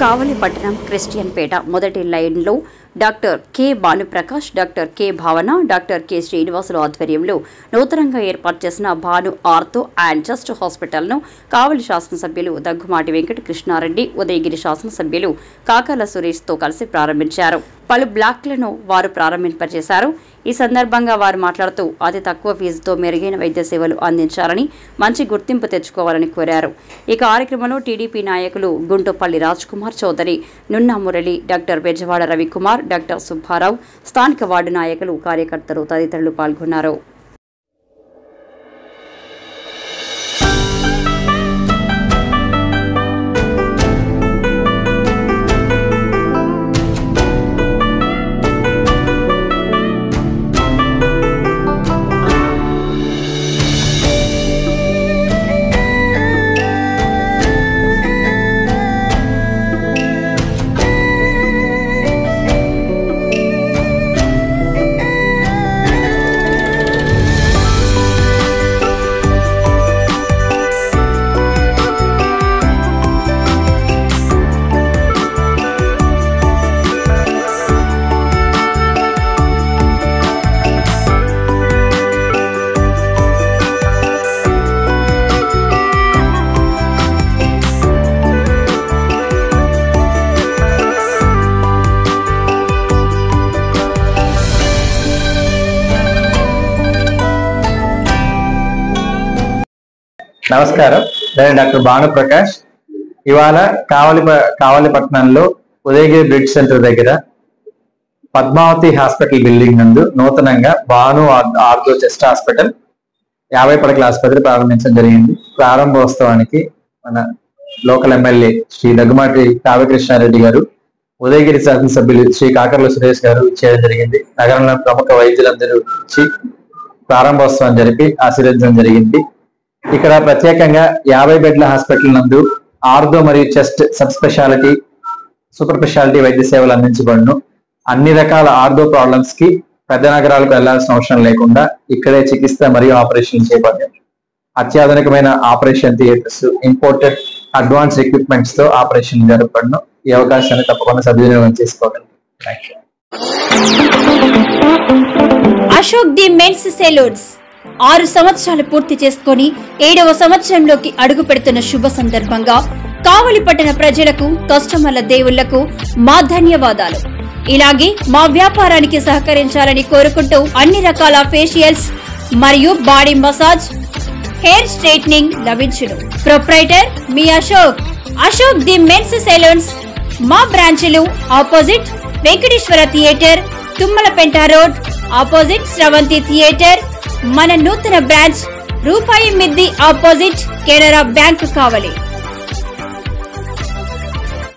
కావలి పట్టణం క్రిస్టియన్ పేట మొదటి లైన్లో doctor K Bhanuprakash, doctor K భావన, డాక్టర్ కె శ్రీనివాసులు ఆధ్వర్యంలో నూతనంగా ఏర్పాటు చేసిన భాను ఆర్థో అండ్ చెస్ట్ హాస్పిటల్ను కావలి శాసనసభ్యులు దగ్గుమాటి వెంకట కృష్ణారెడ్డి, ఉదయగిరి శాసనసభ్యులు కాకాల సురేష్తో కలిసి ప్రారంభించారు. పలు బ్లాక్లను వారు ప్రారంభింపజేశారు. ఈ సందర్భంగా వారు మాట్లాడుతూ అతి తక్కువ ఫీజుతో మెరుగైన వైద్య సేవలు అందించాలని, మంచి గుర్తింపు తెచ్చుకోవాలని కోరారు. ఈ కార్యక్రమంలో టీడీపీ నాయకులు గుంటుపల్లి రాజ్ కుమార్ చౌదరి, నున్నా మురళి, డాక్టర్ బెజవాడ రవికుమార్, డాక్టర్ సుబ్బారావు, స్థానిక వార్డు నాయకులు, కార్యకర్తలు తదితరులు పాల్గొన్నారు. నమస్కారం. నేను డాక్టర్ భానుప్రకాష్. ఇవాళ కావలి పట్టణంలో ఉదయగిరి బ్రిడ్జ్ సెంటర్ దగ్గర పద్మావతి హాస్పిటల్ బిల్డింగ్ నందు నూతనంగా భాను ఆర్థో చెస్ట్ హాస్పిటల్ 50 పడకల ఆసుపత్రి ప్రారంభించడం జరిగింది. ప్రారంభోత్సవానికి మన లోకల్ ఎమ్మెల్యే శ్రీ దగ్గుమాటి కృష్ణారెడ్డి గారు, ఉదయగిరి శాసనసభ్యులు శ్రీ కాకర్ల సురేష్ గారు చేయడం జరిగింది. నగరంలో ప్రముఖ వైద్యులందరూ వచ్చి ప్రారంభోత్సవం జరిపి ఆశీర్వదించడం జరిగింది. ఇక్కడ ప్రత్యేకంగా 50 బెడ్ల హాస్పిటల్ నందు ఆర్థో మరియు chest sub speciality, super speciality వైద్య సేవలు అందించబడును. అన్ని రకాల ఆర్థో ప్రాబ్లమ్స్ కి పెద్ద నగరాలకు వెళ్లాల్సిన అవసరం లేకుండా ఇక్కడే చికిత్స మరియు ఆపరేషన్ చేయబడ్డాయి. అత్యాధునికమైన operation theatres, imported advance equipments తో ఆపరేషన్ జరపబడును. ఈ అవకాశాన్ని తప్పకుండా సద్వినియోగం చేసుకోగలరు. అశోక్ ది మెన్స్ సెలూన్స్ 6 సంవత్సరాలు పూర్తి చేసుకుని 7వ సంవత్సరంలోకి అడుగు పెడుతున్న శుభ సందర్భంగా కావలి పట్టణ ప్రజలకు, కస్టమర్ల దేవుళ్లకు మా ధన్యవాదాలు. ఇలాగే మా వ్యాపారానికి సహకరించాలని కోరుకుంటూ అన్ని రకాల ఫేషియల్స్ మరియు బాడీ మసాజ్, హెయిర్ స్ట్రైట్నింగ్ లభించును. ప్రొప్రైటర్ మీ అశోక్ ది మెన్స్ సెలూన్స్. మా బ్రాంచ్లు opposite Venkateswara theatre, Tummalapenta road opposite Sravanthi theatre. మన నూతన బ్రాంచ్ రూపాయి మిద్ది ఆపోజిట్ కెనరా బ్యాంక్ కావలి.